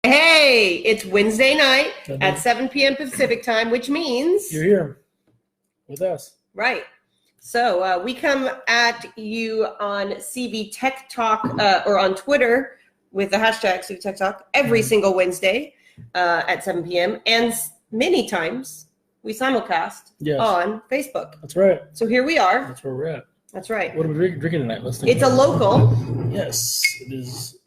Hey, it's Wednesday night at 7 p.m. Pacific time, which means you're here with us. Right. So we come at you on CB Tech Talk or on Twitter with the hashtag CB Tech Talk every single Wednesday at 7 p.m. And many times we simulcast on Facebook. That's right. So here we are. That's where we're at. That's right. What are we drinking tonight? Let's think. It's a local. Yes, it is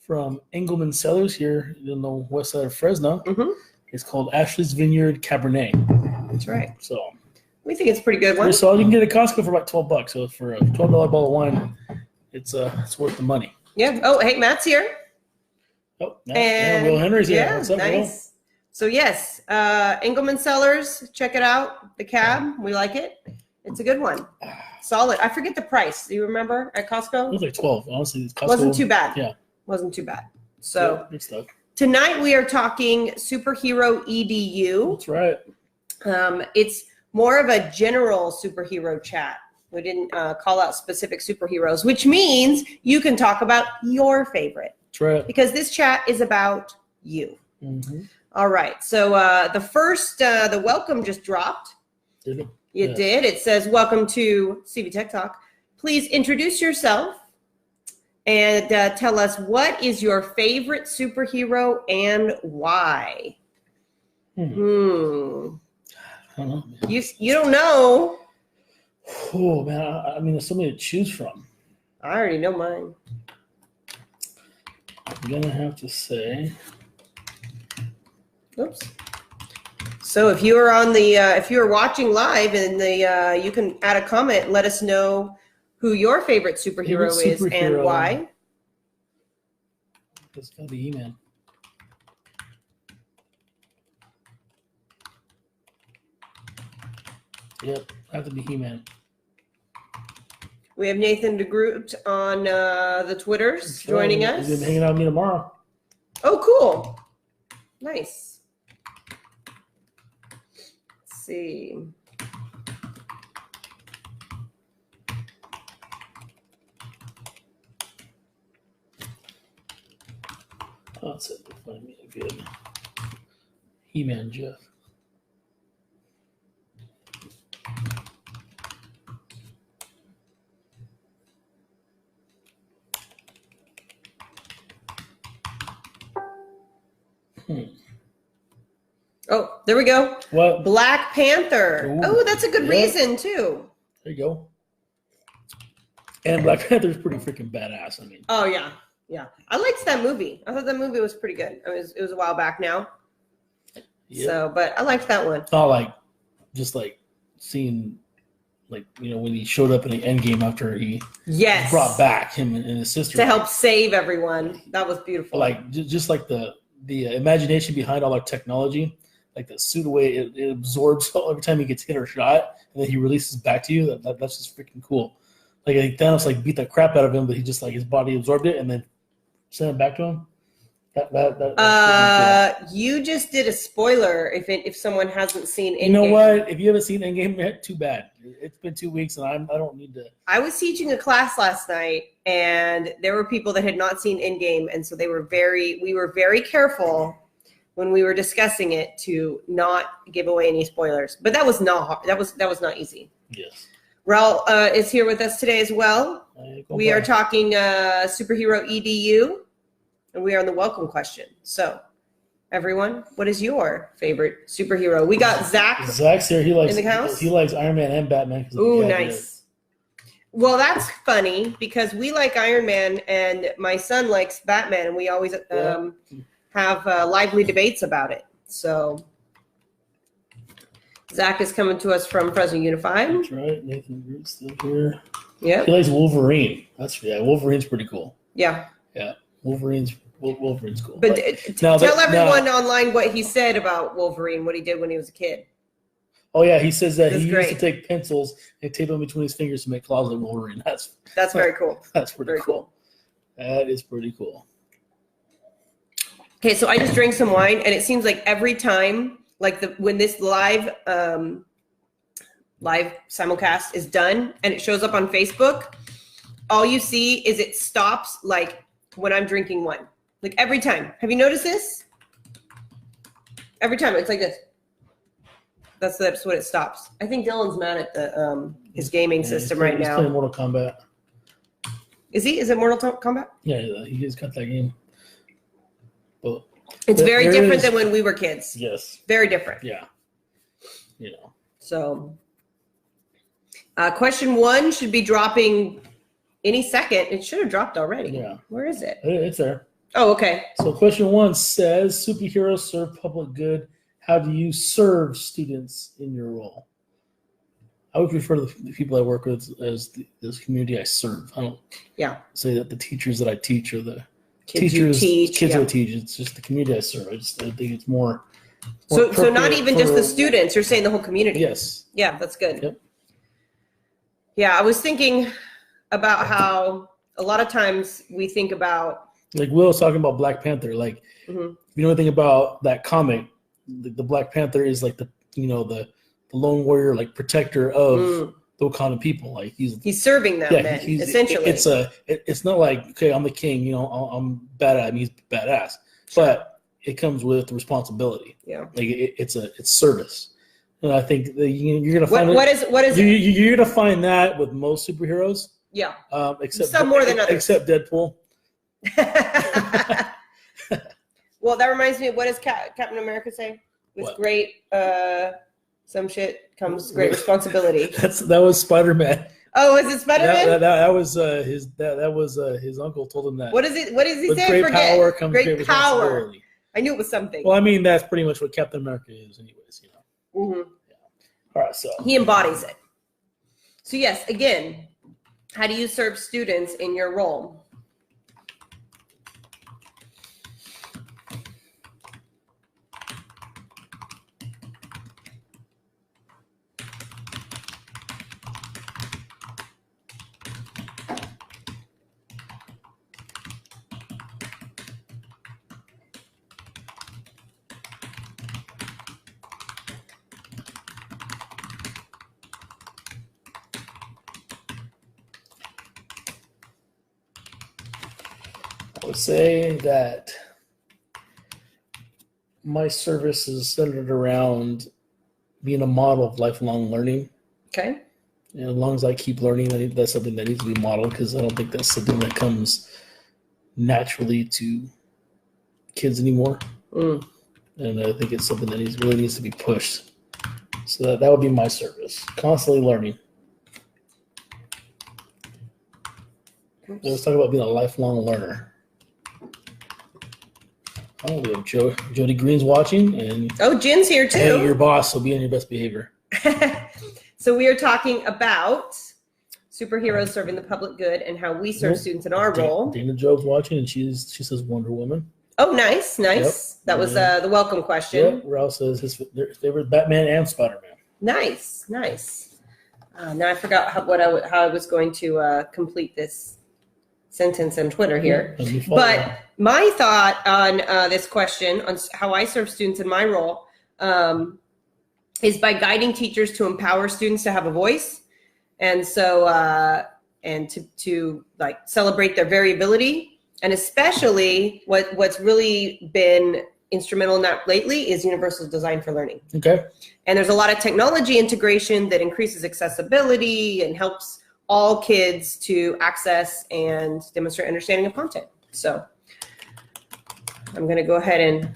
from Engelman Cellars here in the west side of Fresno. Mm-hmm. It's called Ashley's Vineyard Cabernet. That's right. So we think it's a pretty good one. So you can get it at Costco for about $12. So for a $12 bottle of wine, it's worth the money. Yeah. Oh, hey, Matt's here. Oh, and Will Henry's here. Yeah, what's up, nice. Will? So yes, Engelman Cellars, check it out. The cab, we like it. It's a good one. Solid. I forget the price. Do you remember at Costco? It was like 12. Honestly, Costco wasn't too bad. Yeah, wasn't too bad. So good stuff. Tonight we are talking superhero EDU. That's right. It's more of a general superhero chat. We didn't call out specific superheroes, which means you can talk about your favorite. That's right. Because this chat is about you. Mm-hmm. All right. So the first, the welcome just dropped. Did it? It did. It says, welcome to CB Tech Talk. Please introduce yourself and tell us what is your favorite superhero and why. I don't know. Man. You don't know. Oh, man. I mean, there's so many to choose from. I already know mine. I'm going to have to say. Oops. So if you are on the, if you are watching live and you can add a comment and let us know who your favorite superhero is and why. It's got to be He-Man. Yep, have to be He-Man. We have Nathan DeGroot on the Twitters joining us. He's going to be hanging out with me tomorrow. Oh, cool. Nice. Let's see. Oh, that's it. Find me a good He-Man Jeff. Oh, there we go. What? Black Panther. Ooh. Oh, that's a good reason, too. There you go. And Black Panther's pretty freaking badass. I mean. Oh, yeah. Yeah. I liked that movie. I thought that movie was pretty good. It was a while back now. Yep. So, but I liked that one. Oh, like, just like seeing, like, you know, when he showed up in the Endgame after he brought back him and his sister. To help save everyone. That was beautiful. Like, just like the imagination behind all our technology. Like the suit away, it absorbs every time he gets hit or shot, and then he releases back to you. That's just freaking cool. Like Thanos beat the crap out of him, but he just his body absorbed it and then sent it back to him. That's cool. You just did a spoiler. If someone hasn't seen Endgame. You know what? If you haven't seen Endgame yet, too bad. It's been 2 weeks, and I don't need to. I was teaching a class last night, and there were people that had not seen Endgame, and so we were very careful when we were discussing it to not give away any spoilers. But that was not hard. That was not easy. Yes. Raul is here with us today as well. We are talking superhero EDU, and we are on the welcome question. So, everyone, what is your favorite superhero? We got Zach. Zach's here. He likes in the house. He likes Iron Man and Batman. Ooh, nice. Well, that's funny because we like Iron Man, and my son likes Batman, and we always have lively debates about it. So Zach is coming to us from Fresno Unified. That's right. Nathan Groot's still here. Yeah. He likes Wolverine. Wolverine's pretty cool. Yeah. Yeah. Wolverine's cool. But tell everyone online what he said about Wolverine, what he did when he was a kid. Oh yeah, he says that he used to take pencils and tape them between his fingers to make claws like Wolverine. That's very cool. That's pretty cool. That is pretty cool. Okay, so I just drank some wine, and it seems like every time, when this live simulcast is done and it shows up on Facebook, all you see is it stops when I'm drinking one. Like every time. Have you noticed this? Every time it's like this. That's what it stops. I think Dylan's mad at the his gaming system right He's now. playing Mortal Kombat. Is he? Is it Mortal Kombat? Yeah, he's got that game. But It's very there different is- than when we were kids. Yes. Very different. Yeah. You know. So, question 1 should be dropping any second. It should have dropped already. Yeah. Where is it? It's there. Oh, okay. So question 1 says, superheroes serve public good. How do you serve students in your role? I would refer to the people I work with as this community I serve. I don't say that the teachers that I teach are the Kids teachers, you teach. kids Yeah. I teach. It's just the community I serve. I think it's more So not appropriate even just the for- students. You're saying the whole community. Yes. Yeah, that's good. Yep. Yeah, I was thinking about how a lot of times we think about. Like Will was talking about Black Panther. Like, Mhm. if you know anything about that comic, the Black Panther is like the lone warrior, like protector of the Wakanda people. Like He's serving them, then, essentially. It's not like, okay, I'm the king, I'm badass. I mean, he's badass, but it comes with responsibility. Yeah. Like it's service, and I think that you're gonna find what is it? you're gonna find that with most superheroes. Yeah. Except Some more than others. except Deadpool. Well, that reminds me of what does Captain America say? With What? great some shit comes great responsibility. That was Spider-Man. Oh, is it Spider-Man? That was his uncle told him that. What is it? What does he With say? great Forget. power comes great power. responsibility. I knew it was something. Well, I mean, that's pretty much what Captain America is, anyways. Mhm. All right, so He embodies it. So yes, again, how do you serve students in your role? I would say that my service is centered around being a model of lifelong learning. Okay. And as long as I keep learning, that's something that needs to be modeled, because I don't think that's something that comes naturally to kids anymore. Mm. And I think it's something that really needs to be pushed. So that would be my service, constantly learning. Let's talk about being a lifelong learner. Oh, we have Jody Green's watching, and Oh, Jin's here too. hey, your boss, so be on your best behavior. So we are talking about superheroes serving the public good and how we serve Nope. students in our role. Dana Job's watching, and she says Wonder Woman. Oh, nice. Yep. That was Yeah. the welcome question. Yep. Ralph says their favorite Batman and Spider-Man. Nice. Now I forgot how I was going to complete this sentence on Twitter here. As we follow. But my thought on this question, on how I serve students in my role, is by guiding teachers to empower students to have a voice, and so and to like celebrate their variability, and especially what's really been instrumental in that lately is universal design for learning. Okay. And there's a lot of technology integration that increases accessibility and helps all kids to access and demonstrate understanding of content. So I'm going to go ahead and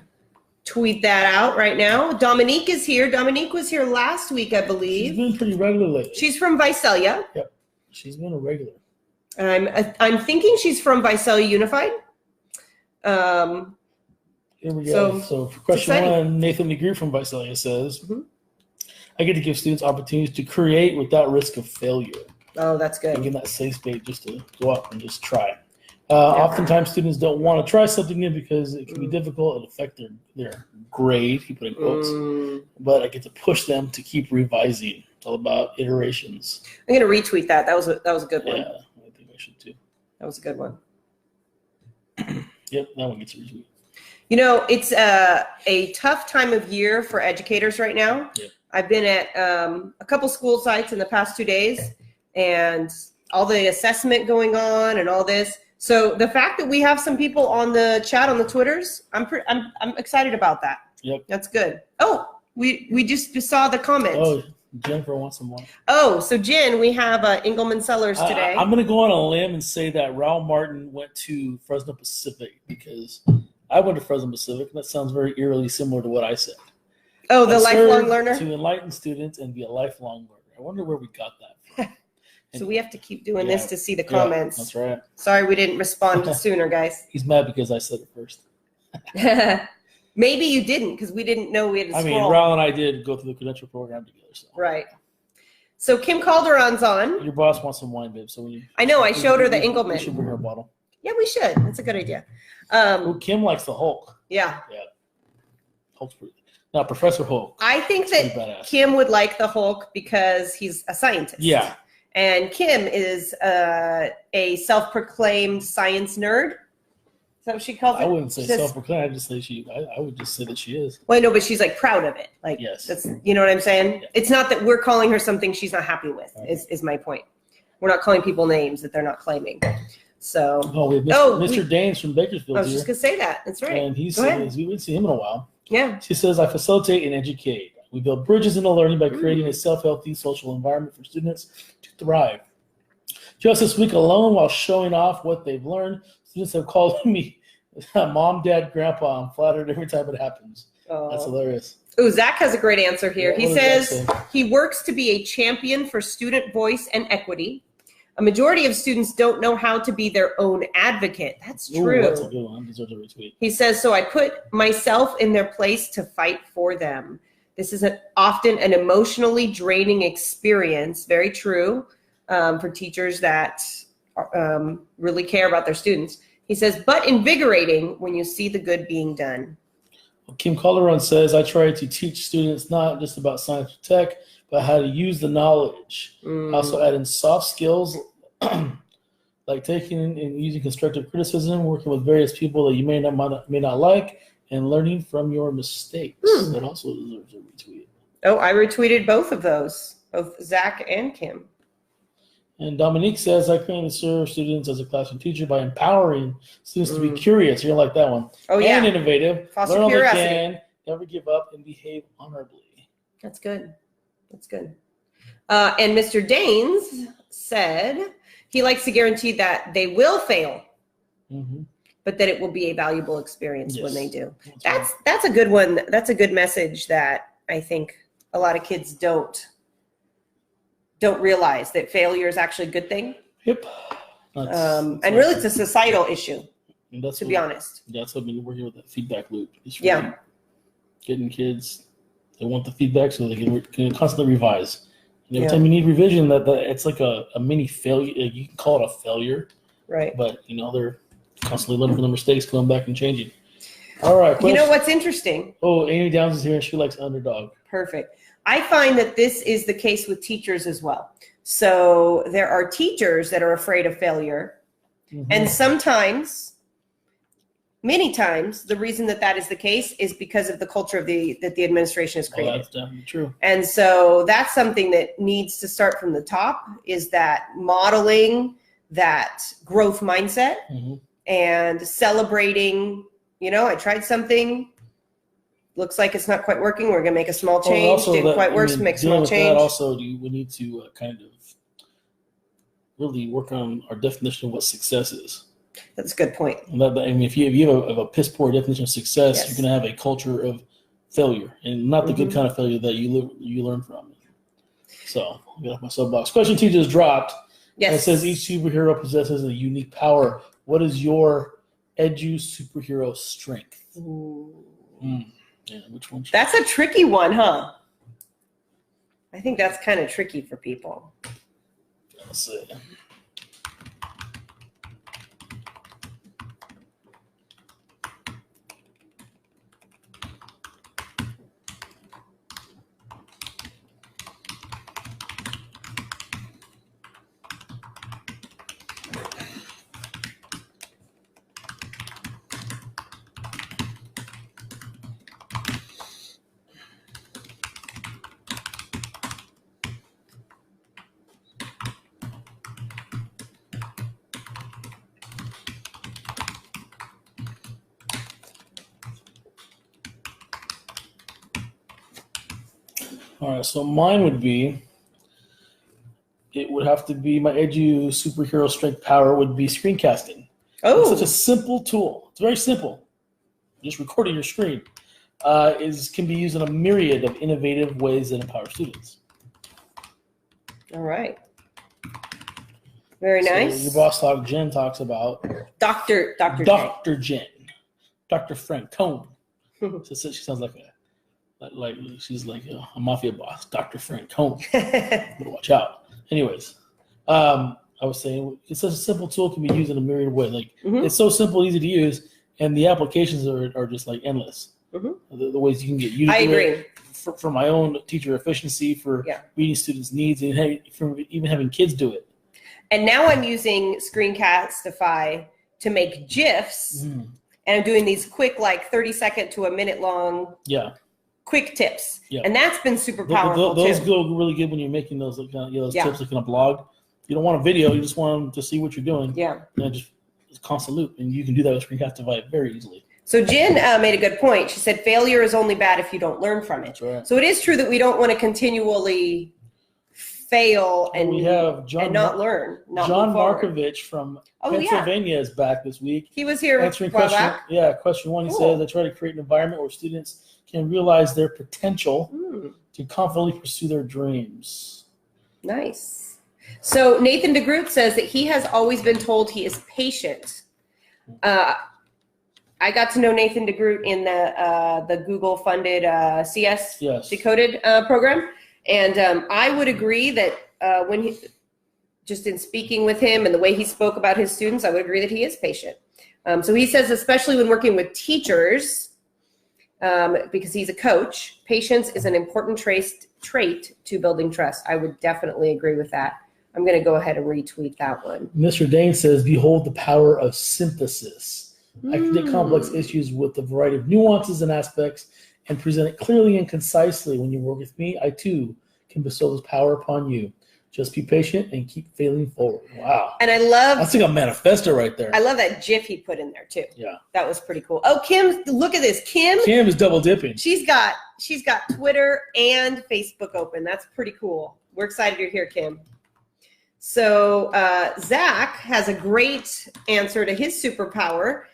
tweet that out right now. Dominique is here. Dominique was here last week, I She's believe. been pretty regular lately. She's from Visalia. Yep. She's been a regular. I'm thinking she's from Visalia Unified. Here we go. So for question exciting. 1, Nathan McGrew from Visalia says, Mhm. I get to give students opportunities to create without risk of failure. Oh, that's good. Give them that safe space just to go out and just try. Oftentimes students don't want to try something new because it can be difficult and affect their grade, he put in quotes, but I get to push them to keep revising. It's all about iterations. I'm going to retweet that. That was a good one. Yeah, I think I should too. That was a good one. Yep, that one gets a retweet. You know, it's a tough time of year for educators right now. Yep. I've been at a couple school sites in the past 2 days, and all the assessment going on and all this. So the fact that we have some people on the chat on the Twitters, I'm excited about that. Yep. That's good. Oh, we just saw the comments. Oh, Jennifer wants some more. Oh, so Jen, we have Engelman Sellers today. I'm going to go on a limb and say that Raul Martin went to Fresno Pacific because I went to Fresno Pacific, and that sounds very eerily similar to what I said. Oh, the lifelong learner? To enlighten students and be a lifelong learner. I wonder where we got that from. So we have to keep doing this to see the comments. That's right. Sorry we didn't respond sooner, guys. He's mad because I said it first. Maybe you didn't because we didn't know we had to scroll. I mean, Raul and I did go through the credential program together. So. Right. So Kim Calderon's on. Your boss wants some wine, babe. So I know. I showed her the Engelman. We should bring her a bottle. Yeah, we should. That's a good idea. Kim likes the Hulk. Yeah. Yeah. Hulk's pretty. Now, Professor Hulk. I think that Kim would like the Hulk because he's a scientist. Yeah. And Kim is a self-proclaimed science nerd. Is that what she calls it? I wouldn't say self-proclaimed. I'd just say I would just say that she is. Well, no, but she's like proud of it. Like, yes. That's, you know what I'm saying? Yeah. It's not that we're calling her something she's not happy with. Right. Is my point. We're not calling people names that they're not claiming. So. Oh, we have Mr. Danes from Bakersfield. I was just gonna say that. That's right. And he says we haven't seen him in a while. Yeah. She says, I facilitate and educate. We build bridges into learning by creating a self-healthy social environment for students to thrive. Just this week alone, while showing off what they've learned, students have called me mom, dad, grandpa. I'm flattered every time it happens. Oh. That's hilarious. Oh, Zach has a great answer here. He says he works to be a champion for student voice and equity. A majority of students don't know how to be their own advocate. That's true. Ooh, that's a good one. I deserve a retweet. He says, so I put myself in their place to fight for them. This is often an emotionally draining experience. Very true for teachers that really care about their students. He says, but invigorating when you see the good being done. Well, Kim Calderon says, I try to teach students not just about science or tech, but how to use the knowledge. Also add in soft skills like taking and using constructive criticism, working with various people that you may not like, and learning from your mistakes. That also deserves a retweet. Oh, I retweeted both of those, both Zach and Kim. And Dominique says, I currently serve students as a classroom teacher by empowering students to be curious. You're like that one. Oh, yeah. And innovative. Foster learn all curiosity. they can, never give up, and behave honorably. That's good. That's good. And Mr. Danes said he likes to guarantee that they will fail, but that it will be a valuable experience when they do. That's a good one. That's a good message that I think a lot of kids don't realize, that failure is actually a good thing. Yep. And really, it's a societal issue, to be honest. That's what we're working with, that feedback loop. Yeah. Getting kids, they want the feedback so they can constantly revise. And every time you need revision, that it's like a mini failure. You can call it a failure. Right. But, they're constantly learning from their mistakes, going back and changing. All right. You know what's interesting? Oh, Amy Downs is here, and she likes underdog. Perfect. I find that this is the case with teachers as well. So there are teachers that are afraid of failure. And sometimes, many times, the reason that is the case is because of the culture of that the administration has created. That's definitely true. And so that's something that needs to start from the top, is that modeling that growth mindset and celebrating, I tried something. Looks like it's not quite working. We're going to make a small change. Didn't quite work. Make a small change. Also, we need to kind of really work on our definition of what success is. That's a good point. If you have a piss poor definition of success, you're going to have a culture of failure, and not the good kind of failure that you learn from. So, I'll get off my soapbox. Question 2 just dropped. Yes. It says each superhero possesses a unique power. What is your edu superhero strength? Yeah, which one? That's a tricky one, huh? I think that's kind of tricky for people. Let's see. All right, so mine would be, it would have to be my Edu superhero strength power would be screencasting. It's such a simple tool. It's very simple. Just recording your screen can be used in a myriad of innovative ways that empower students. All right. Very nice. Your boss talk, Jen, talks about Dr. Jen, Dr. Frank Cohn. So she sounds like she's like a mafia boss, Dr. Frank Cohn. Better watch out. Anyways, I was saying it's such a simple tool, can be used in a myriad of ways. Like it's so simple, easy to use, and the applications are just like endless. The ways you can get used. I agree. For my own teacher efficiency, for meeting students' needs, and for even having kids do it. And now I'm using Screencastify to make GIFs, and I'm doing these quick, like 30-second to a minute long, quick tips. Yeah. And that's been super powerful. Those go really good when you're making those tips like in a blog. You don't want a video; you just want them to see what you're doing. Yeah. And just it's a constant loop, and you can do that with Screencastify very easily. So Jen made a good point. She said failure is only bad if you don't learn from it. That's right. So it is true that we don't want to continually fail and not learn. John Markovich from Pennsylvania is back this week. He was here answering question 1. He says, I try to create an environment where students can realize their potential to confidently pursue their dreams. Nice. So Nathan DeGroot says that he has always been told he is patient. I got to know Nathan DeGroot in the Google-funded CS Decoded program. And I would agree that just in speaking with him and the way he spoke about his students, I would agree that he is patient. So he says, especially when working with teachers, because he's a coach, patience is an important trait to building trust. I would definitely agree with that. I'm going to go ahead and retweet that one. Mr. Dane says, behold the power of synthesis. I can take complex issues with a variety of nuances and aspects and present it clearly and concisely. When you work with me, I too can bestow this power upon you. Just be patient and keep failing forward. Wow. And I love... That's like a manifesto right there. I love that GIF he put in there too. Yeah. That was pretty cool. Oh, Kim, look at this. Kim is double dipping. She's got Twitter and Facebook open. That's pretty cool. We're excited you're here, Kim. So Zach has a great answer to his superpower.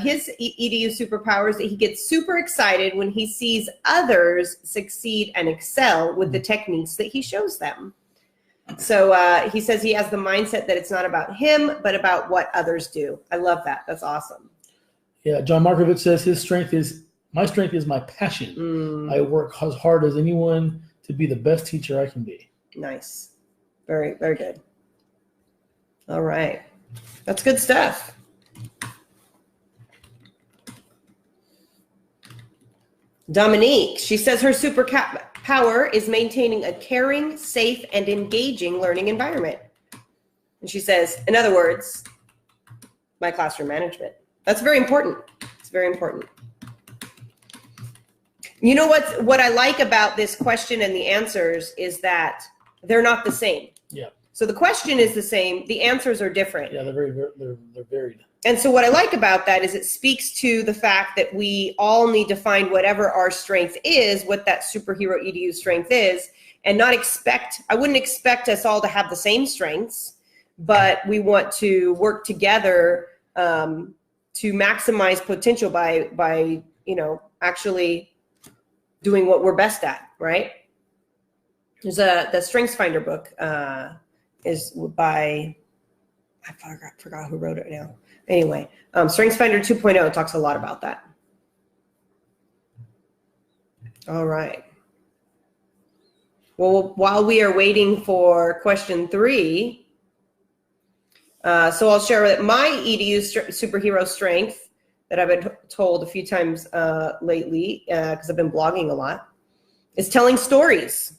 His EDU superpower is that he gets super excited when he sees others succeed and excel with the techniques that he shows them. So he says he has the mindset that it's not about him, but about what others do. I love that. That's awesome. Yeah, John Markovich says my strength is my passion. I work as hard as anyone to be the best teacher I can be. Nice. Very, very good. All right. That's good stuff. Dominique, she says her superpower is maintaining a caring, safe, and engaging learning environment. And she says, in other words, my classroom management. That's very important. It's very important. You know what I like about this question and the answers is that they're not the same. Yeah. So the question is the same. The answers are different. Yeah, they're varied. And so what I like about that is it speaks to the fact that we all need to find whatever our strength is, what that superhero EDU strength is, and not expect, I wouldn't expect us all to have the same strengths, but we want to work together to maximize potential by actually doing what we're best at, right? There's the Strengths Finder book is by, I forgot who wrote it now. Anyway, Strengths Finder 2.0 talks a lot about that. All right. Well, while we are waiting for question 3, so I'll share that my EDU superhero strength that I've been told a few times lately, because I've been blogging a lot, is telling stories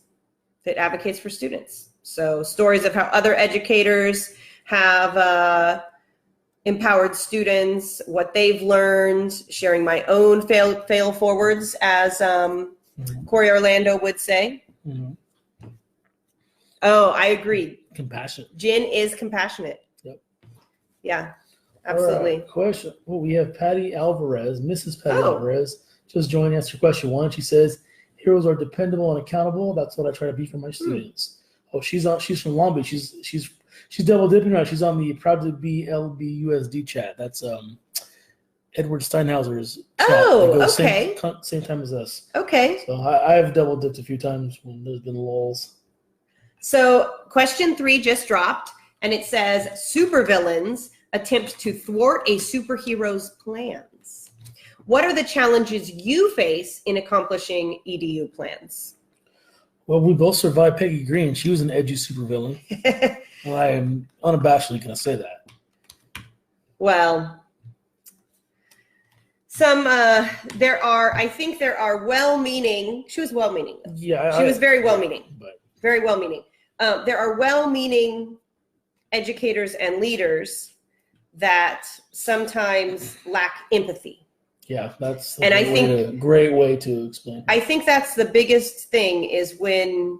that advocates for students. So stories of how other educators have empowered students, what they've learned, sharing my own fail forwards, as Corey Orlando would say. Mm-hmm. Oh, I agree. Compassionate. Jen is compassionate. Yep. Yeah, absolutely. Right. Question. Well, we have Patty Alvarez, Mrs. Patty Alvarez, just joined us for question 1. She says, Heroes are dependable and accountable. That's what I try to be for my students. Oh, she's from Long Beach. She's double dipping right. She's on the Proud to Be LBUSD chat. That's Edward Steinhauser's chat. Oh, That goes okay. Same time as us. Okay. So I've double dipped a few times when there's been lulls. So question 3 just dropped, and it says supervillains attempt to thwart a superhero's plans. What are the challenges you face in accomplishing EDU plans? Well, we both survived Peggy Green. She was an edgy supervillain. And I am unabashedly going to say that. Well, I think there are well-meaning, she was well-meaning. Yeah. She was very well-meaning. But Very well-meaning. There are well-meaning educators and leaders that sometimes lack empathy. yeah, that's And I think a great way to explain. I think that's the biggest thing, is when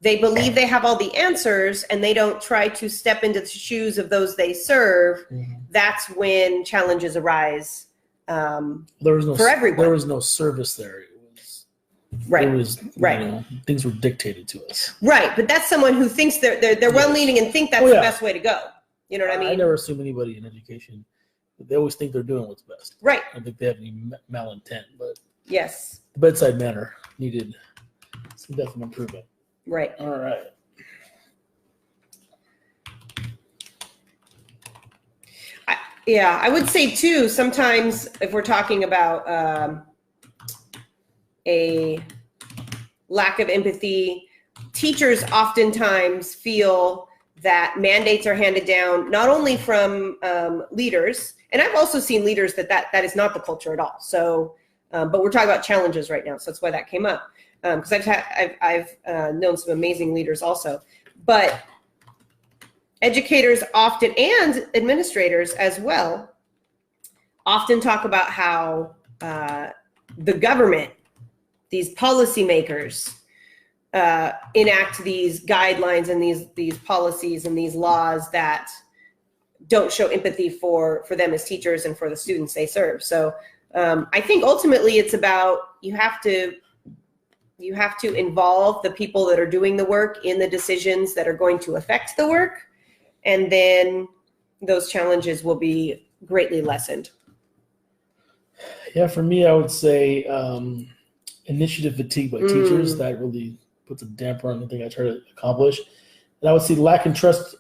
they believe they have all the answers and they don't try to step into the shoes of those they serve. That's when challenges arise. There was no for everyone. There was no service there. Right. It was Right. Things were dictated to us. Right, but that's someone who thinks they're well-meaning and think that's Oh, the yeah. best way to go. You know what I mean? I never assume anybody in education. They always think they're doing what's best. Right. I don't think they have any malintent, but Yes. the bedside manner needed some definite improvement. Right. All right. Yeah, I would say too, sometimes if we're talking about a lack of empathy, teachers oftentimes feel that mandates are handed down not only from leaders, and I've also seen leaders that is not the culture at all. So, but we're talking about challenges right now, so that's why that came up. Because I've known some amazing leaders also, but educators often, and administrators as well, often talk about how the government, these policymakers, enact these guidelines and these policies and these laws that don't show empathy for them as teachers and for the students they serve. So I think ultimately it's about you have to involve the people that are doing the work in the decisions that are going to affect the work, and then those challenges will be greatly lessened. Yeah, for me, I would say initiative fatigue by teachers. That really puts a damper on anything I try to accomplish. And I would say lack of trust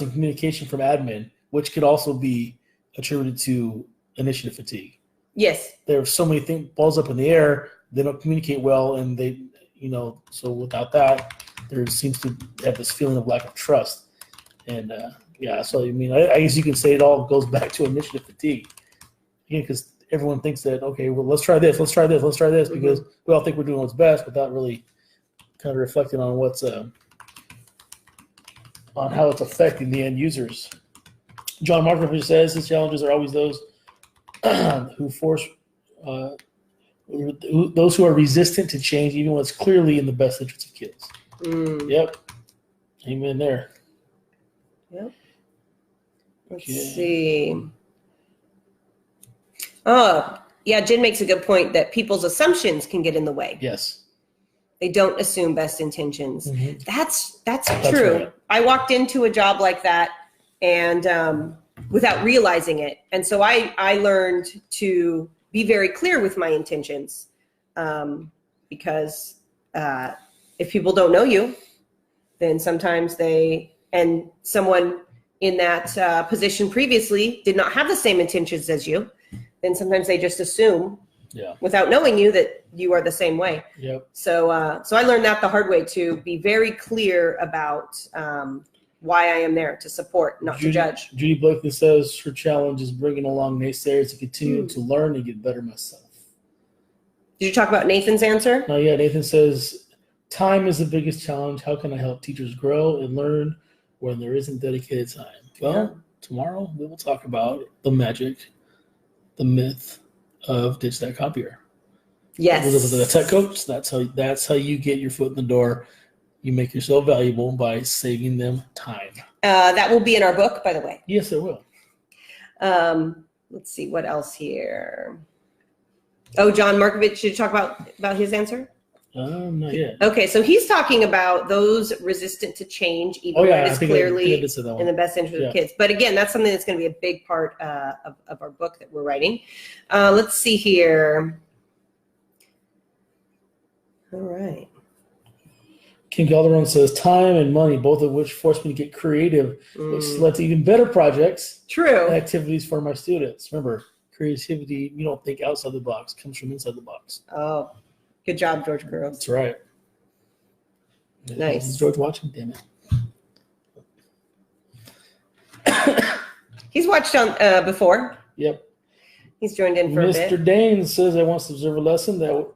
and communication from admin, which could also be attributed to initiative fatigue. Yes. There are so many things, balls up in the air, they don't communicate well, and they, so without that, there seems to have this feeling of lack of trust. And so I mean, I guess you can say it all goes back to initiative fatigue. Again, because everyone thinks that, okay, well, let's try this, because we all think we're doing what's best, without really kind of reflecting on what's on how it's affecting the end users. John Markovich says the challenges are always those who force those who are resistant to change, even when it's clearly in the best interest of kids. Yep. Amen there. Yep. Let's see. Oh, yeah, Jen makes a good point that people's assumptions can get in the way. Yes. They don't assume best intentions. Mm-hmm. That's true. Right. I walked into a job like that and without realizing it. And so I learned to be very clear with my intentions, because if people don't know you, then sometimes someone in that position previously did not have the same intentions as you, then sometimes they just assume, without knowing you, that you are the same way. Yep. So I learned that the hard way, to be very clear about why I am there to support, not to judge. Judy Blakely says her challenge is bringing along naysayers to continue to learn and get better myself. Did you talk about Nathan's answer? Oh, yeah. Nathan says, time is the biggest challenge. How can I help teachers grow and learn when there isn't dedicated time? Well, tomorrow we will talk about the magic, the myth of Ditch That Copier. Yes. With the tech coach, that's how you get your foot in the door. You make yourself valuable by saving them time. That will be in our book, by the way. Yes, it will. Let's see what else here. Oh, John Markovich, should you talk about his answer? Not yet. Okay, so he's talking about those resistant to change, even when it's clearly in the best interest of kids. But again, that's something that's going to be a big part of our book that we're writing. Let's see here. All right. King Calderon says, time and money, both of which force me to get creative, which led to even better projects and activities for my students. Remember, creativity, you don't think outside the box, comes from inside the box. Oh, good job, George Couros. That's right. Nice. George watching, damn it. He's watched on before. Yep. He's joined in for a bit. Mr. Dane says, I once observed a lesson that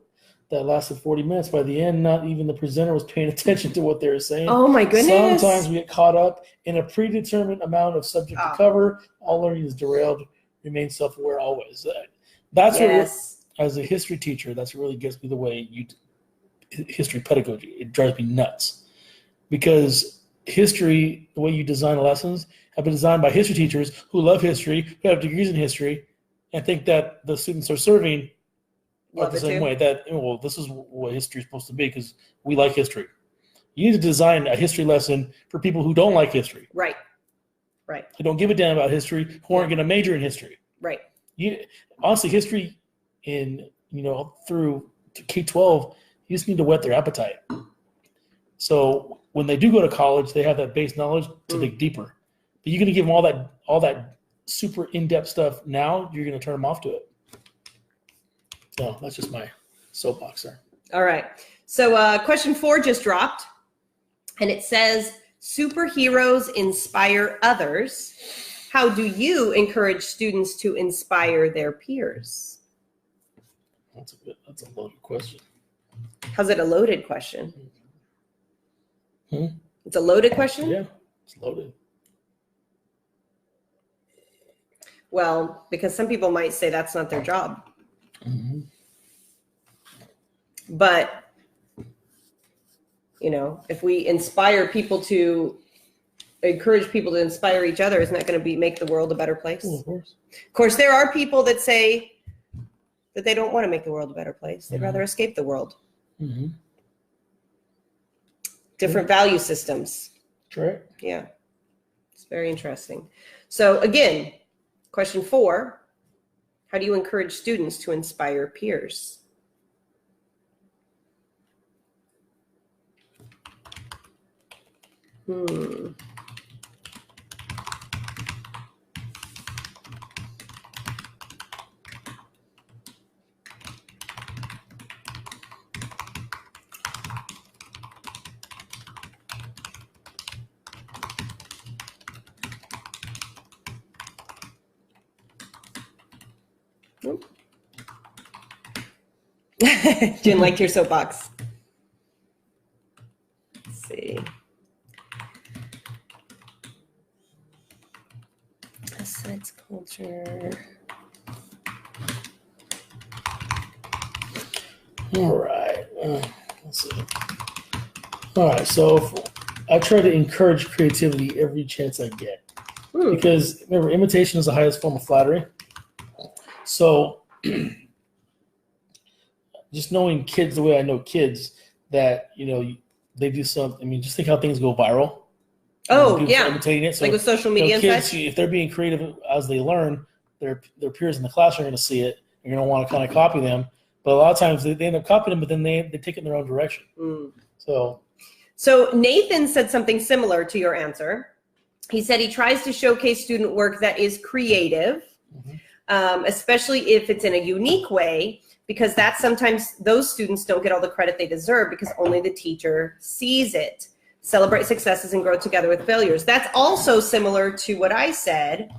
lasted 40 minutes. By the end, not even the presenter was paying attention to what they were saying. Oh, my goodness. Sometimes we get caught up in a predetermined amount of subject to cover. All learning is derailed. Remain self-aware always. That's what, as a history teacher, that's what really gets me the way history pedagogy. It drives me nuts. Because history, the way you design lessons, have been designed by history teachers who love history, who have degrees in history, and think that the students are serving the same way. That, well, this is what history is supposed to be because we like history. You need to design a history lesson for people who don't like history. Right. Who don't give a damn about history, who aren't going to major in history. Right. Honestly, history through K-12, you just need to whet their appetite. So when they do go to college, they have that base knowledge to dig deeper. But you're going to give them all that super in-depth stuff now, you're going to turn them off to it. So that's just my soapbox there. All right. So question 4 just dropped, and it says, superheroes inspire others. How do you encourage students to inspire their peers? That's a loaded question. How's it a loaded question? It's a loaded question? Yeah, it's loaded. Well, because some people might say that's not their job. But, if we inspire people to encourage people to inspire each other, isn't that going to make the world a better place? Of course. Of course, there are people that say that they don't want to make the world a better place. They'd rather escape the world. Different value systems. Right. Yeah. It's very interesting. So again, question 4, how do you encourage students to inspire peers? Jen liked your soapbox. Let's see. Besides culture. All right. Let's see. All right. So I try to encourage creativity every chance I get. Because remember, imitation is the highest form of flattery. So just knowing kids the way I know kids, that they do something. I mean, just think how things go viral. Oh yeah, imitating it. So, like with social media kids, and such. if they're being creative as they learn, their peers in the class are going to see it. You're going to want to kind of copy them. But a lot of times they end up copying them, but then they take it in their own direction. So Nathan said something similar to your answer. He said he tries to showcase student work that is creative, especially if it's in a unique way, because that's sometimes those students don't get all the credit they deserve because only the teacher sees it. Celebrate successes and grow together with failures. That's also similar to what I said,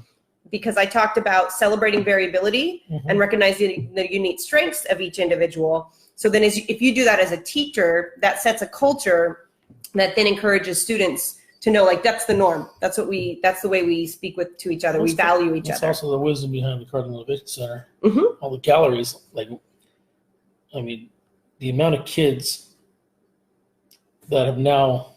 because I talked about celebrating variability and recognizing the unique strengths of each individual. So then if you do that as a teacher, that sets a culture that then encourages students to know, like, that's the norm. That's the way we speak to each other. We value each other. That's also the wisdom behind the Cardinal Innovation Center. All the galleries, the amount of kids that have now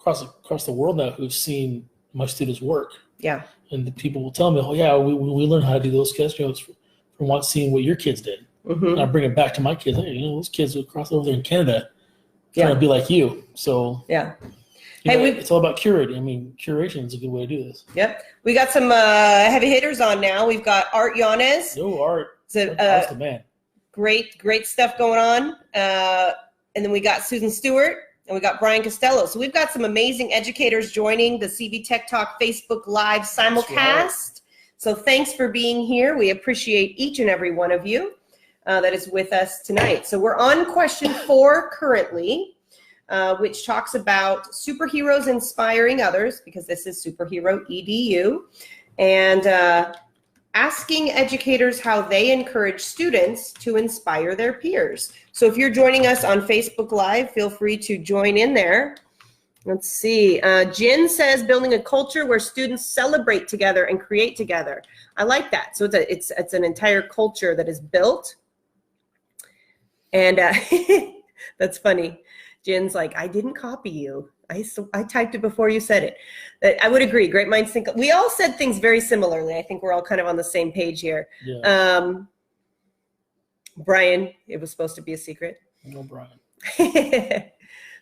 across the world now who've seen my students' work. And the people will tell me, oh yeah, we learned how to do those sketch notes from seeing what your kids did. And I bring it back to my kids. Hey, those kids would cross over there in Canada trying to be like you. So yeah. It's all about curating. I mean, curation is a good way to do this. Yep. We got some heavy hitters on now. We've got Art Yanez. No, Art. That's the man. Great stuff going on. And then we got Susan Stewart and we got Brian Costello. So we've got some amazing educators joining the CV Tech Talk Facebook Live simulcast. Right. So thanks for being here. We appreciate each and every one of you that is with us tonight. So we're on question 4 currently. Which talks about superheroes inspiring others, because this is Superhero EDU, and asking educators how they encourage students to inspire their peers. So if you're joining us on Facebook Live, feel free to join in there. Let's see. Jen says building a culture where students celebrate together and create together. I like that. So it's an entire culture that is built. And that's funny. Jen's like, I didn't copy you. I typed it before you said it. I would agree. Great minds think. We all said things very similarly. I think we're all kind of on the same page here. Yeah. Brian, it was supposed to be a secret. No, Brian.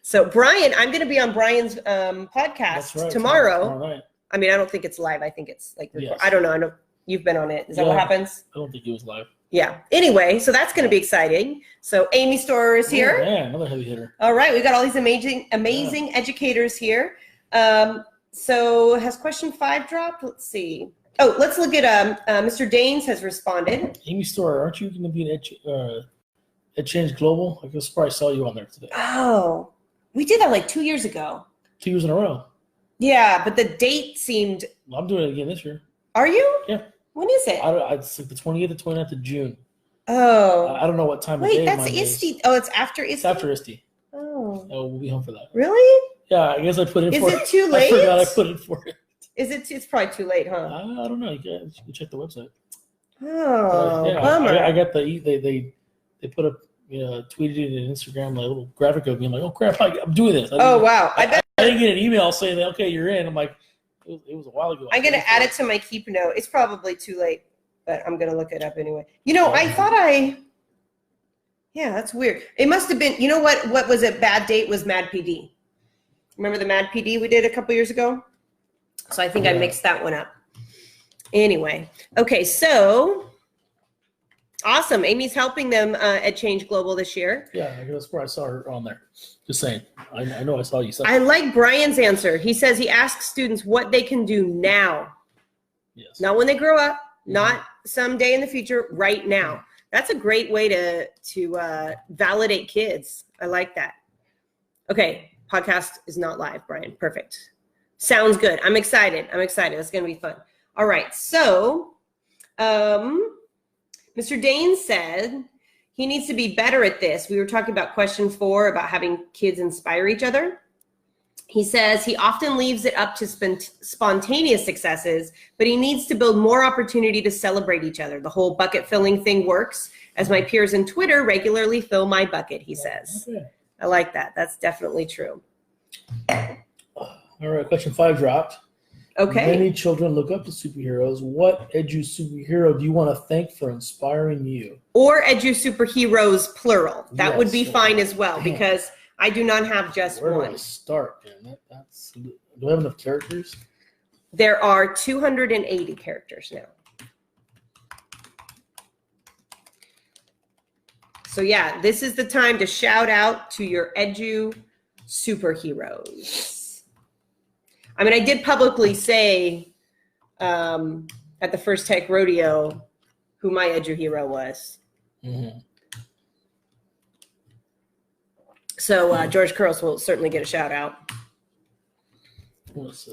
So Brian, I'm going to be on Brian's podcast tomorrow. Right. I mean, I don't think it's live. I think it's like, yes. I don't know. I know you've been on it. Is that what happens? I don't think it was live. Yeah. Anyway, so that's going to be exciting. So Amy Storer is here. Yeah, another heavy hitter. All right, we got all these amazing educators here. So has question 5 dropped? Let's see. Oh, let's look at Mr. Daines has responded. Amy Storer, aren't you going to be in EdChange Global? I guess probably saw you on there today. Oh, we did that like 2 years ago. 2 years in a row. Yeah, but the date seemed. Well, I'm doing it again this year. Are you? Yeah. When is it? It's like the 28th to 29th of June. Oh. I don't know what time of Wait, day. that's ISTE. Oh, it's after ISTE? It's after ISTE. Oh. We'll be home for that. Really? Yeah, I guess I put in for it. Is it too late? I forgot I put in for it. It's probably too late, huh? I don't know. You can check the website. Oh, yeah, bummer. I got they put up, tweeted it in Instagram, like a little graphic of me. I'm like, oh crap, I'm doing this. Wow. I didn't get an email saying that, okay, you're in. I'm like, it was a while ago. I'm going to add it to my keep note. It's probably too late, but I'm going to look it up anyway. I thought yeah, that's weird. It must have been, what was a bad date was Mad PD. Remember the Mad PD we did a couple years ago? So I think I mixed that one up. Anyway, okay, so awesome. Amy's helping them at Change Global this year. Yeah, I guess where I saw her on there. Just saying. I know I saw you. I like Brian's answer. He says he asks students what they can do now. Yes. Not when they grow up, not someday in the future, right now. That's a great way to validate kids. I like that. Okay, podcast is not live, Brian. Perfect. Sounds good. I'm excited. It's going to be fun. All right. So Mr. Daines said he needs to be better at this. We were talking about question 4 about having kids inspire each other. He says he often leaves it up to spontaneous successes, but he needs to build more opportunity to celebrate each other. The whole bucket filling thing works, as my peers in Twitter regularly fill my bucket, he says. Okay. I like that. That's definitely true. All right, question 5 dropped. Okay. Many children look up to superheroes. What edu superhero do you want to thank for inspiring you? Or edu superheroes, plural. That would be fine as well, because I do not have just one. Where do I start, man? Do I have enough characters? There are 280 characters now. So yeah, this is the time to shout out to your edu superheroes. I mean, I did publicly say at the First Tech Rodeo who my edu hero was. Mm-hmm. So George Curls will certainly get a shout out.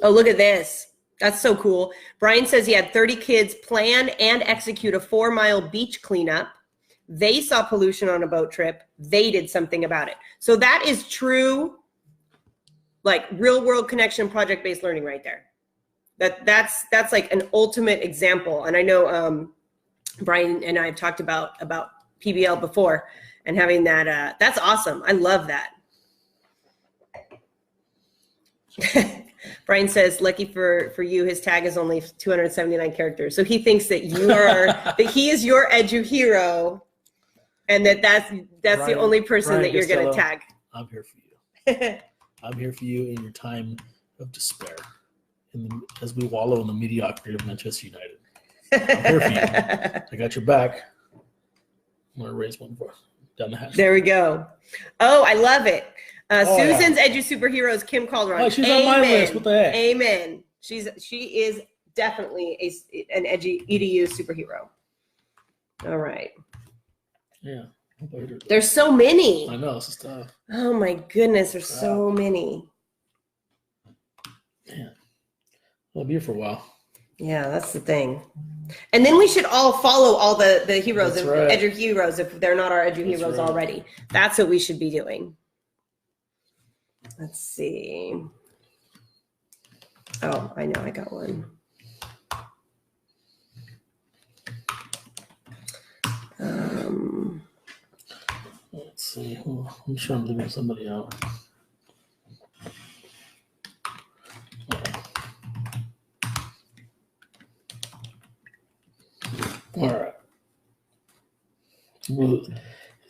Oh, look at this. That's so cool. Brian says he had 30 kids plan and execute a 4-mile beach cleanup. They saw pollution on a boat trip. They did something about it. So that is true, like real world connection, project-based learning right there. That's like an ultimate example. And I know Brian and I have talked about PBL before, and having that, that's awesome. I love that. Brian says, lucky for you, his tag is only 279 characters. So he thinks that you are, that he is your edu hero. And that's Brian, the only person Brian that you're going to Costello, tag. I'm here for you. I'm here for you in your time of despair, as we wallow in the mediocrity of Manchester United. I'm here for you. I got your back. I'm going to raise one for down the hash. There we go. Oh, I love it. Susan's yeah. Edu Superheroes, Kim Calderon. Oh, she's on my list. What the heck? Amen. She is definitely an EDU superhero. All right. Yeah. There's so many. I know, it's tough. Oh my goodness, there's so many. Yeah. I'll be here for a while. Yeah, that's the thing. And then we should all follow all the heroes, Edu heroes, if they're not our Edu heroes already. That's what we should be doing. Let's see. Oh, I know, I got one. Let's see. I'm sure I'm leaving somebody out. All right. Well, there's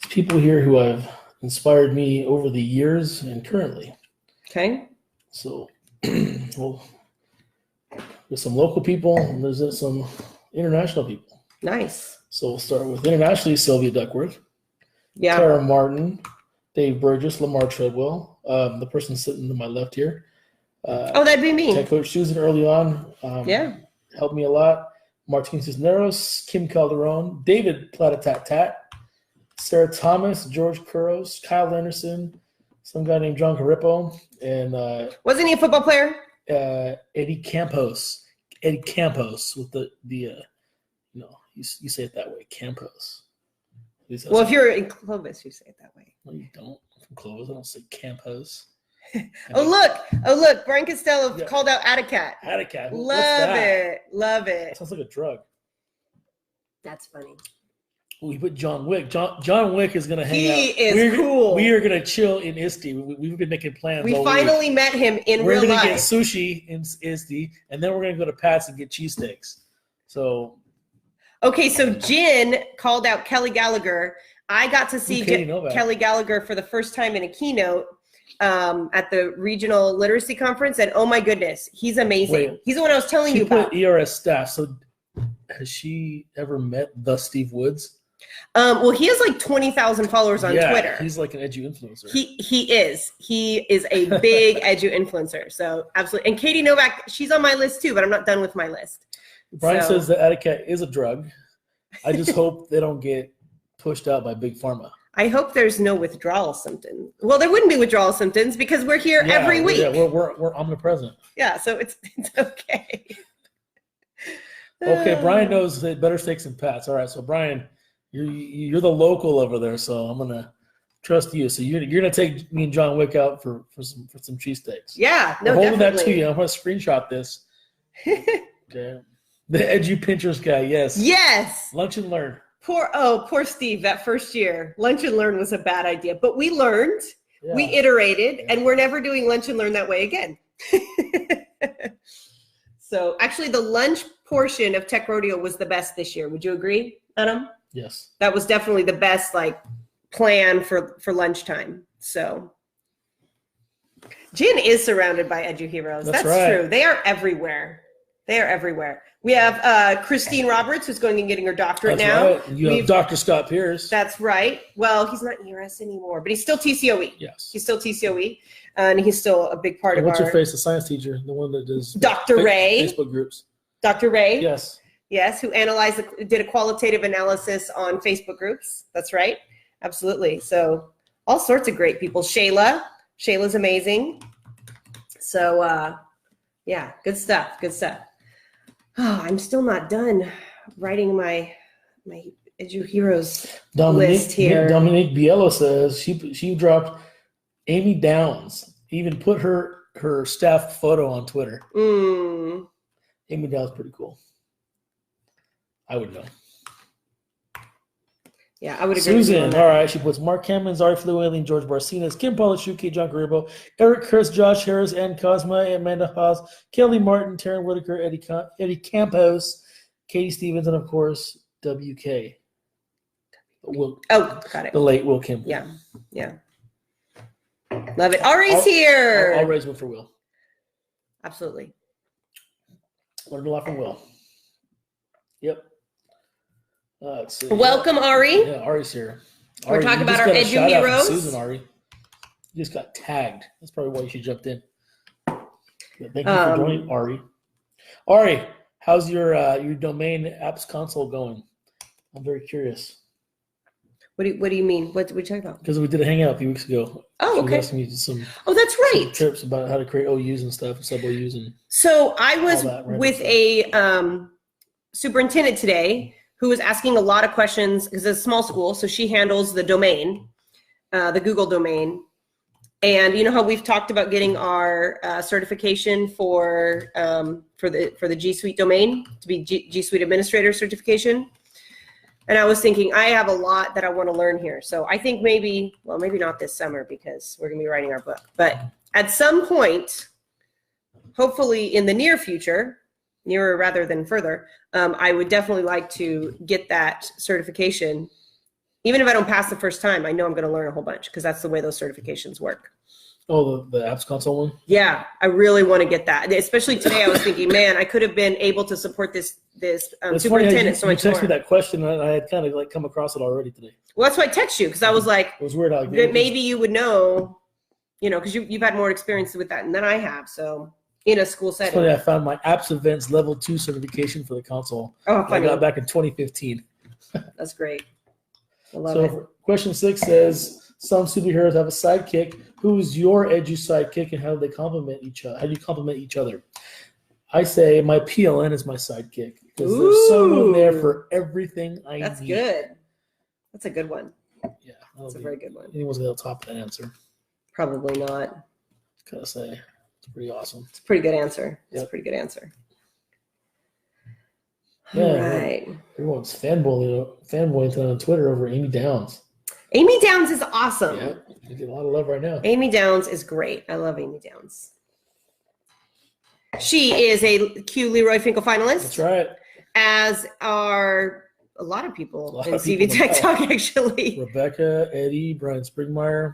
people here who have inspired me over the years and currently. Okay. So, well, there's some local people and there's some international people. Nice. So we'll start with internationally, Sylvia Duckworth. Yeah. Tara Martin, Dave Burgess, Lamar Treadwell, the person sitting to my left here. That'd be me. Tech coach Susan early on. Yeah. Helped me a lot. Martin Cisneros, Kim Calderon, David Platatat, Sarah Thomas, George Kuros, Kyle Anderson, some guy named John Carippo, and wasn't he a football player? Eddie Campos. Eddie Campos with the you say it that way, Campos. Well, if you're in Clovis, you say it that way. No, you don't. I'm from Clovis. I don't say Campos. Oh look! Brian Costello called out Atticat. Atticat. Love it. That sounds like a drug. That's funny. We put John Wick. John Wick is gonna hang out. He is cool. We are gonna chill in Isti. We've been making plans. We finally met him in real life. We're gonna get sushi in Isti, and then we're gonna go to Pat's and get cheesesteaks. So. Okay, so Jen called out Kelly Gallagher. I got to see Kelly Gallagher for the first time in a keynote at the regional literacy conference, and oh my goodness, he's amazing. Wait, he's the one I was telling you about. ERS staff. So has she ever met the Steve Woods? Well, he has like 20,000 followers on Twitter. He's like an edu influencer. He is a big edu influencer. So absolutely. And Katie Novak, she's on my list too, but I'm not done with my list. Brian says that Atticat is a drug. I just hope they don't get pushed out by Big Pharma. I hope there's no withdrawal symptoms. Well, there wouldn't be withdrawal symptoms because we're here every week. Yeah, we're omnipresent. Yeah, so it's okay. Okay, Brian knows that better steaks than Pat's. All right, so Brian, you're the local over there, so I'm gonna trust you. So you're gonna take me and John Wick out for some cheesesteaks. Yeah, no, I'm holding definitely. that to you. I'm gonna screenshot this. Okay. The Edu Pinterest guy, yes. Yes. Lunch and learn. Poor Steve, that first year. Lunch and learn was a bad idea. But we learned, we iterated, and we're never doing lunch and learn that way again. So actually the lunch portion of Tech Rodeo was the best this year. Would you agree, Adam? Yes. That was definitely the best plan for lunchtime. So Jen is surrounded by edu heroes. That's right. True. They are everywhere. We have Christine Roberts, who's going and getting her doctorate now. Right. You have Dr. Scott Pierce. That's right. Well, he's not ERS anymore, but he's still TCOE. Yes. He's still TCOE, and he's still a big part of what's her face? The science teacher, the one that does Dr. Ray. Facebook groups. Dr. Ray. Yes. Yes, who did a qualitative analysis on Facebook groups. That's right. Absolutely. So all sorts of great people. Shayla's amazing. So yeah, good stuff. Oh, I'm still not done writing my Edu Heroes list here. Dominique Biello says she dropped Amy Downs. Even put her staff photo on Twitter. Amy Downs pretty cool. I would know. Yeah, I would agree. Susan, all right. She puts Mark Cameron, Zari Flualien, George Barcinas, Kim Polishuki, John Caribbo, Eric Chris, Josh Harris, Ann Cosma, Amanda Haas, Kelly Martin, Taryn Whitaker, Eddie Campos, Katie Stevens, and of course, WK. Will, Oh, got it. the late Will Kim. Yeah. Love it. Ari's here. I'll raise one for Will. Absolutely. Learned a lot from Will. Yep. Let's see. Welcome, Ari. Yeah, Ari's here. We're talking about our Edu heroes. Susan, Ari. You just got tagged. That's probably why you jumped in. Yeah, thank you for joining, Ari. Ari, how's your domain apps console going? I'm very curious. What do you mean? What we talking about? Because we did a hangout a few weeks ago. Oh, okay. She was asking me some. Oh, that's right. Some tips about how to create OUs and stuff, sub OUs and. So I was with a superintendent today who was asking a lot of questions because it's a small school, so she handles the domain, the Google domain, and you know how we've talked about getting our certification for the G Suite domain to be G Suite Administrator certification. And I was thinking, I have a lot that I want to learn here. So I think maybe not this summer because we're going to be writing our book. But at some point, hopefully in the near future, nearer rather than further, I would definitely like to get that certification. Even if I don't pass the first time, I know I'm going to learn a whole bunch because that's the way those certifications work. Oh, the apps console one? Yeah, I really want to get that. Especially today, I was thinking, man, I could have been able to support this superintendent so much more. You texted me that question, and I had kind of like come across it already today. Well, that's why I text you because I was like, it was weird. That maybe you would know, because you've had more experience with that than I have. So in a school setting. Funny, I found my Apps Events Level 2 certification for the console. Oh, funny. I got back in 2015. That's great. I love it. Question 6 says, some superheroes have a sidekick. Who is your edgy sidekick, and how do they complement each other? How do you complement each other? I say my PLN is my sidekick because there's someone there for everything I need. That's good. That's a good one. Yeah, that's a very good one. Anyone's gonna top that answer? Probably not. Gotta say, it's pretty awesome. It's a pretty good answer. It's a pretty good answer. Yeah, all right. Everyone's fanboying on Twitter over Amy Downs. Amy Downs is awesome. Yeah, you get a lot of love right now. Amy Downs is great. I love Amy Downs. She is a Q Leroy Finkel finalist. That's right. As are a lot of people in CV Tech Talk, actually. Rebecca, Eddie, Brian Springmeyer.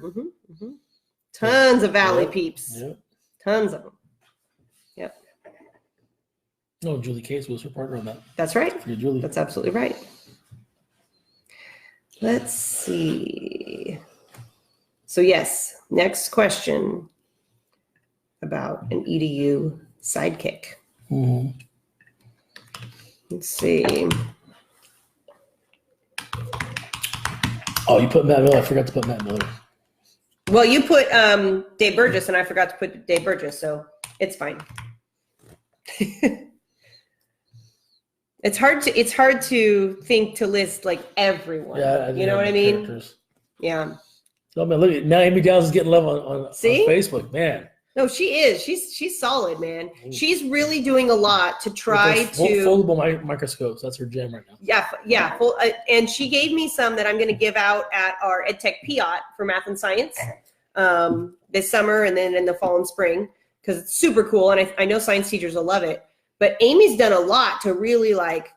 Tons of Valley peeps. Yep. Tons of them. Yep. No, Julie Case was her partner on that. That's right. Julie. That's absolutely right. Let's see. So yes, next question about an EDU sidekick. Mm-hmm. Let's see. Oh, you put Matt Miller. I forgot to put Matt Miller. Well, you put Dave Burgess, and I forgot to put Dave Burgess, so it's fine. It's hard to think to list like everyone. Yeah, you know what I mean? Characters. Yeah. So man, look at now. Amy Downs is getting love on Facebook, man. No, she is. She's solid, man. She's really doing a lot to try to foldable microscopes. That's her jam right now. Yeah. And she gave me some that I'm going to give out at our EdTech PIAT for math and science this summer, and then in the fall and spring because it's super cool, and I know science teachers will love it. But Amy's done a lot to really like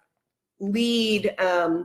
lead,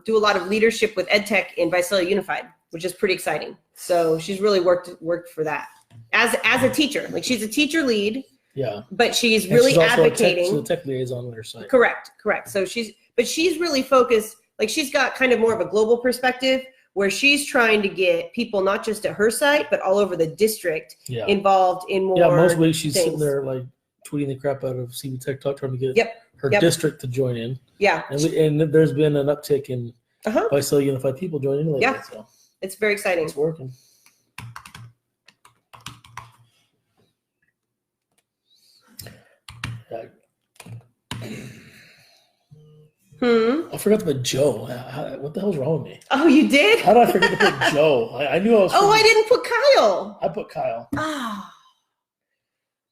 do a lot of leadership with EdTech in Visalia Unified, which is pretty exciting. So she's really worked for that as a teacher. Like she's a teacher lead. Yeah. But she's really advocating. She's a tech liaison on her site. Correct. So she's really focused. Like she's got kind of more of a global perspective where she's trying to get people not just at her site but all over the district involved in more. Yeah, most weeks she's sitting there like tweeting the crap out of CV Tech Talk trying to get her district to join in. Yeah. And there's been an uptick in Visalia Unified people joining lately. Yeah. So it's very exciting. It's working. I forgot to put Joe. What the hell's wrong with me? Oh, you did? How did I forget to put Joe? I knew I was. I didn't put Kyle. I put Kyle. Oh.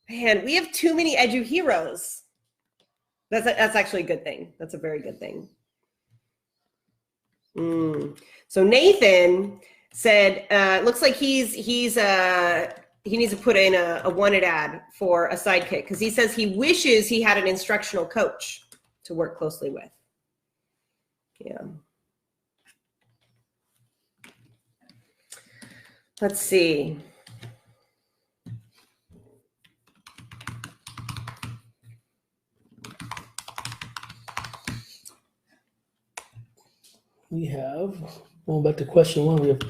Man, we have too many edu heroes. That's actually a good thing. That's a very good thing. So Nathan said, looks like he needs to put in a wanted ad for a sidekick because he says he wishes he had an instructional coach to work closely with. Yeah. Let's see. We have, going back to question one, we have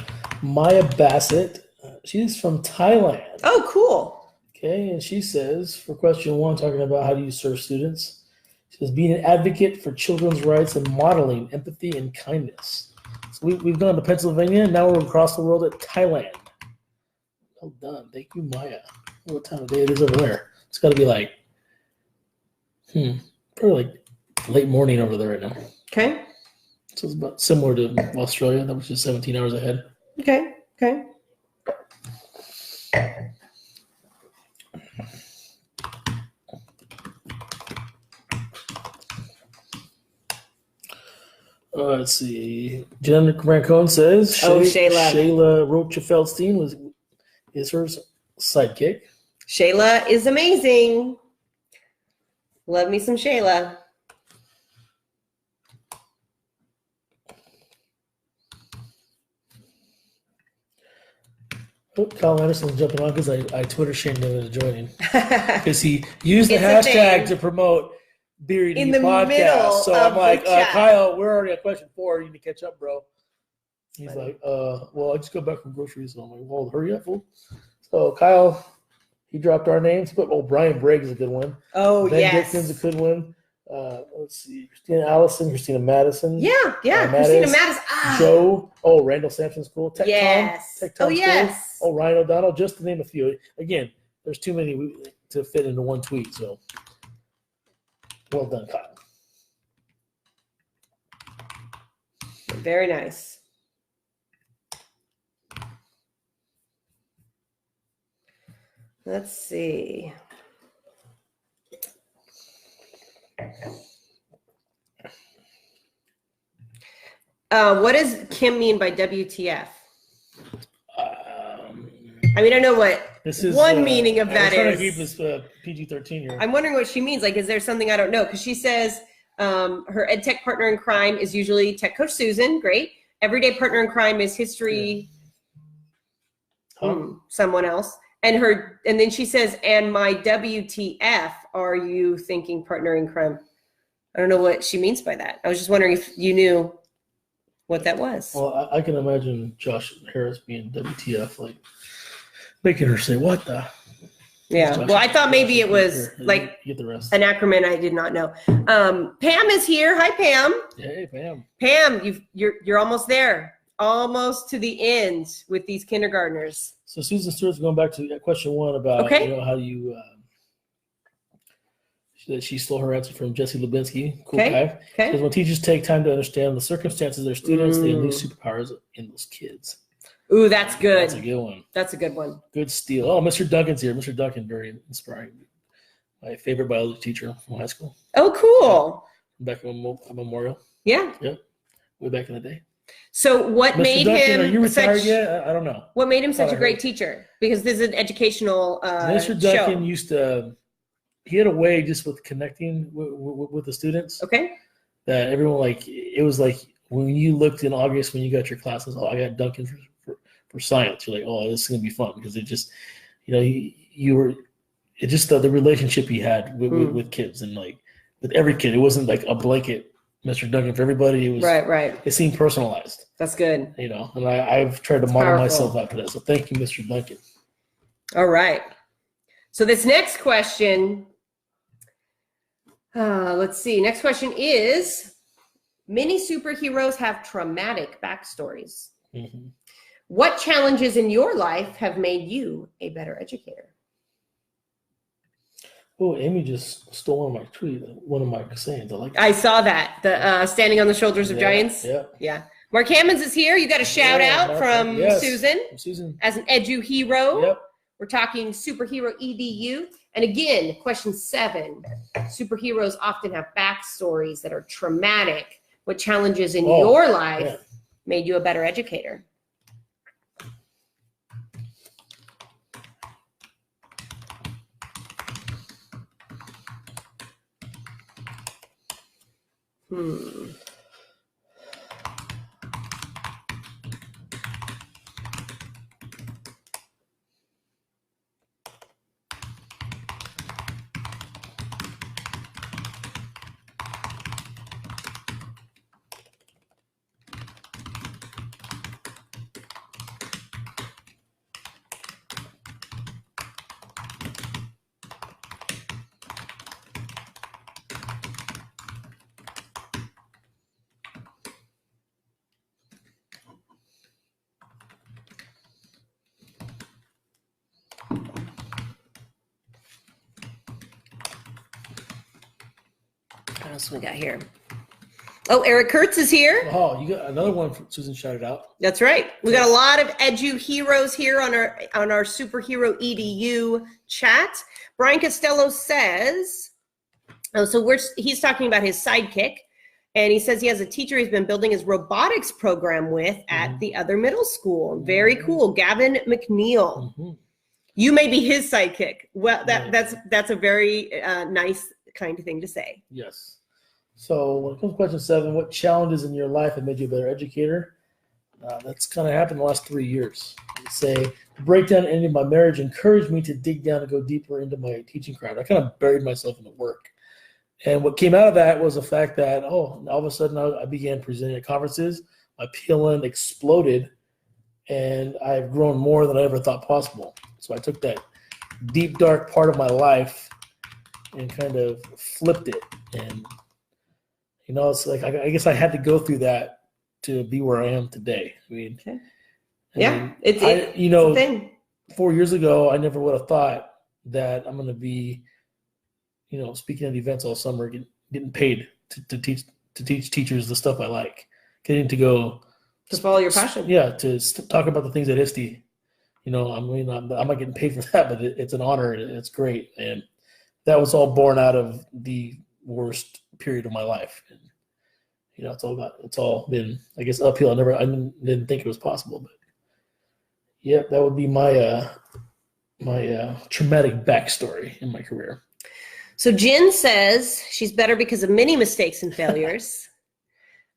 Maya Bassett. She's from Thailand. Oh, cool. Okay, and she says, for question one, talking about how do you serve students, she says, being an advocate for children's rights and modeling empathy and kindness. So we've gone to Pennsylvania, now we're across the world at Thailand. Well done. Thank you, Maya. What time of day it is over there? It's got to be like, probably like late morning over there right now. Okay. So it's about similar to Australia, that was just 17 hours ahead. Okay. Let's see. Jen Rancone says, Shayla. Shayla Rocha-Feldstein is her sidekick. Shayla is amazing. Love me some Shayla. Oh, Kyle Anderson's jumping on because I Twitter shamed him into joining. Because he used the hashtag to promote Beery in the podcast. middle So of I'm like, the chat. Kyle, we're already at question 4. You need to catch up, bro. He's like, well, I just got back from groceries. So I'm like, well, hurry up, fool. So Kyle, he dropped our names, but Brian Bragg is a good one. Oh, Ben yes. Dixon's a good one. Let's see, Christina Allison, Christina Madison. Yeah. Christina Mattis. Joe. Randall Sampson's cool. Tech Yes. Tom. Tech Oh, Tom's yes. cool. Ryan O'Donnell, just to name a few. Again, there's too many to fit into one tweet. So, well done, Kyle. Very nice. Let's see. What does Kim mean by WTF? I mean, I know what this is one meaning of that I'm trying is. to keep this PG-13 here. I'm wondering what she means. Like, is there something I don't know? Because she says her ed tech partner in crime is usually tech coach Susan. Great. Everyday partner in crime is history. Someone else. And then she says, and my WTF, are you thinking partner in crime? I don't know what she means by that. I was just wondering if you knew what that was. Well, I can imagine Josh Harris being WTF, like making her say, "What the?" Yeah. Well, I thought maybe it was like get the rest. An acronym I did not know. Pam is here. Hi, Pam. Hey, Pam. Pam, you're almost there, almost to the end with these kindergartners. So Susan Stewart's going back to question 1 about how do you. She stole her answer from Jesse Lubinsky. Cool guy. Because when teachers take time to understand the circumstances of their students, they unleash superpowers in those kids. Ooh, that's good. That's a good one. That's a good one. Good steal. Oh, Mr. Duncan's here. Mr. Duncan, very inspiring. My favorite biology teacher from high school. Oh, cool. Back at Memorial. Yeah. Yep. Way back in the day. So what Mr. made Duncan, him are you retired yet? I don't know. What made him such a great teacher? Because this is an educational Mr. Duncan used to, he had a way just with connecting with the students. Okay. That everyone, it was like when you looked in August when you got your classes, I got Duncan for science. You're like, oh, this is going to be fun because it just, you were, it just the relationship he had with kids and with every kid. It wasn't like a blanket Mr. Duncan for everybody. It was right. It seemed personalized. That's good. And I've tried to model myself after that. So thank you, Mr. Duncan. All right. So this next question, let's see. Next question is, many superheroes have traumatic backstories. Mm-hmm. What challenges in your life have made you a better educator? Oh, Amy just stole one of my sayings. I saw that. The standing on the shoulders of giants. Yeah. Mark Hammonds is here. You got a shout out from Susan. Susan. As an edu hero. Yep. We're talking superhero EDU. And again, question 7. Superheroes often have backstories that are traumatic. What challenges in your life made you a better educator? else we got here? Oh, Eric Kurtz is here. Oh, you got another one from Susan shouted out. That's right. We got a lot of edu heroes here on our superhero edu chat. Brian Costello says, he's talking about his sidekick, and he says he has a teacher he's been building his robotics program with at the other middle school. Very cool, Gavin McNeil. You may be his sidekick. Well, that's a very nice kind of thing to say. Yes. So when it comes to question 7, what challenges in your life have made you a better educator? That's kind of happened the last 3 years. I'd say the breakdown ending my marriage encouraged me to dig down and go deeper into my teaching craft. I kind of buried myself in the work. And what came out of that was the fact that, all of a sudden I began presenting at conferences. My PLN exploded, and I've grown more than I ever thought possible. So I took that deep, dark part of my life and kind of flipped it. And it's like I guess I had to go through that to be where I am today. I mean, it's a thing. 4 years ago, I never would have thought that I'm going to be, speaking at events all summer, getting paid to teach teachers the stuff I like, getting to go to follow your passion. Yeah, to talk about the things at ISTE. I'm not getting paid for that, but it's an honor and it's great. And that was all born out of the worst period of my life. And, it's all been, I guess, uphill. I didn't think it was possible, but yeah, that would be my traumatic backstory in my career. So Jen says she's better because of many mistakes and failures.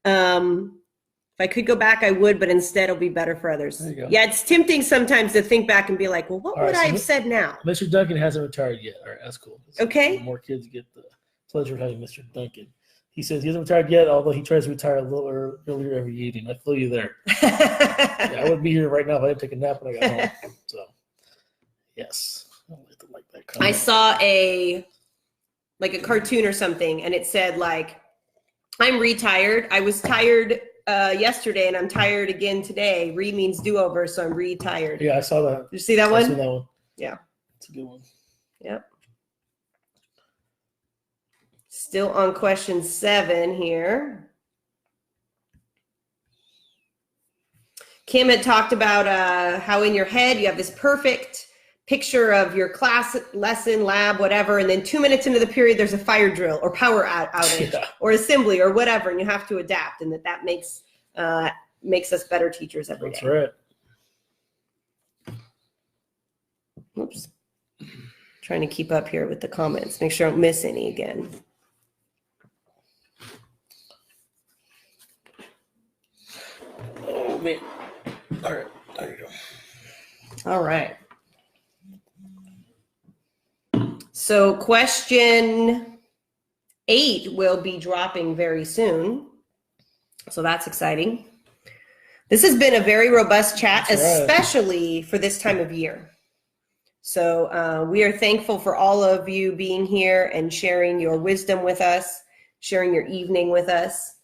If I could go back, I would, but instead it'll be better for others. There you go. Yeah, it's tempting sometimes to think back and be like, well, what would I have said now? Mr. Duncan hasn't retired yet. All right, that's cool. Okay. More kids get the pleasure of having Mr. Duncan. He says he hasn't retired yet, although he tries to retire a little earlier every evening. I feel you there. I wouldn't be here right now if I didn't take a nap when I got home. So, yes. I like that comment. I saw a cartoon or something, and it said, like, I'm retired. I was tired yesterday, and I'm tired again today. Re means do-over, so I'm retired. Yeah, I saw that. Did you see that one? I saw that one. Yeah. It's a good one. Yep. Still on question 7 here. Kim had talked about how in your head you have this perfect picture of your class, lesson, lab, whatever, and then 2 minutes into the period there's a fire drill or power outage or assembly or whatever, and you have to adapt, and that makes us better teachers every day. That's right. Oops. Trying to keep up here with the comments. Make sure I don't miss any again. Oh, man. All right. There you go. All right. So question 8 will be dropping very soon. So that's exciting. This has been a very robust chat, especially for this time of year. So we are thankful for all of you being here and sharing your wisdom with us, sharing your evening with us,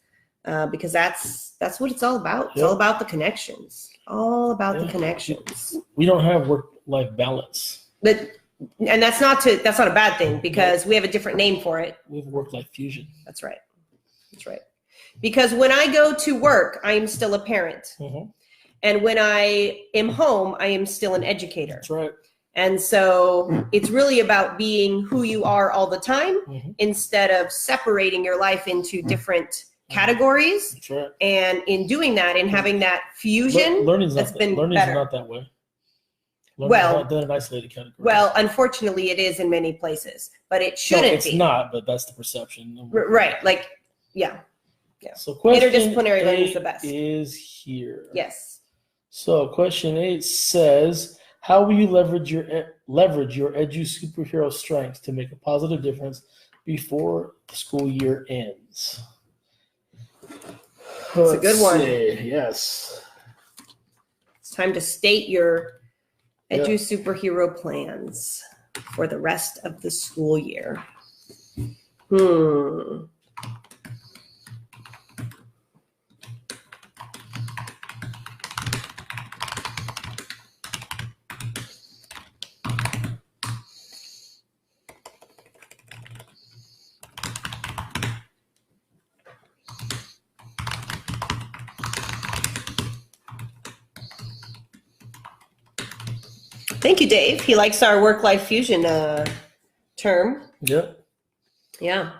because that's what it's all about. It's all about the connections. All about the connections. We don't have work-life balance. And that's not a bad thing, because we have a different name for it. We have work-life fusion. That's right. That's right. Because when I go to work, I am still a parent. Mm-hmm. And when I am home, I am still an educator. That's right. And so it's really about being who you are all the time, instead of separating your life into different categories. That's right. And in doing that and having that fusion, learning's that's not been learning's better. not that way. Well, not an isolated category. Well, unfortunately, it is in many places, but it shouldn't it's be. It's not, but that's the perception. Right. Like, yeah. So question interdisciplinary learning is the best. Is here. Yes. So question 8 says, how will you leverage your edu superhero strengths to make a positive difference before the school year ends? That's a good one. Yes. It's time to state your edu superhero plans for the rest of the school year. Thank you, Dave. He likes our work-life fusion term. Yep. Yeah.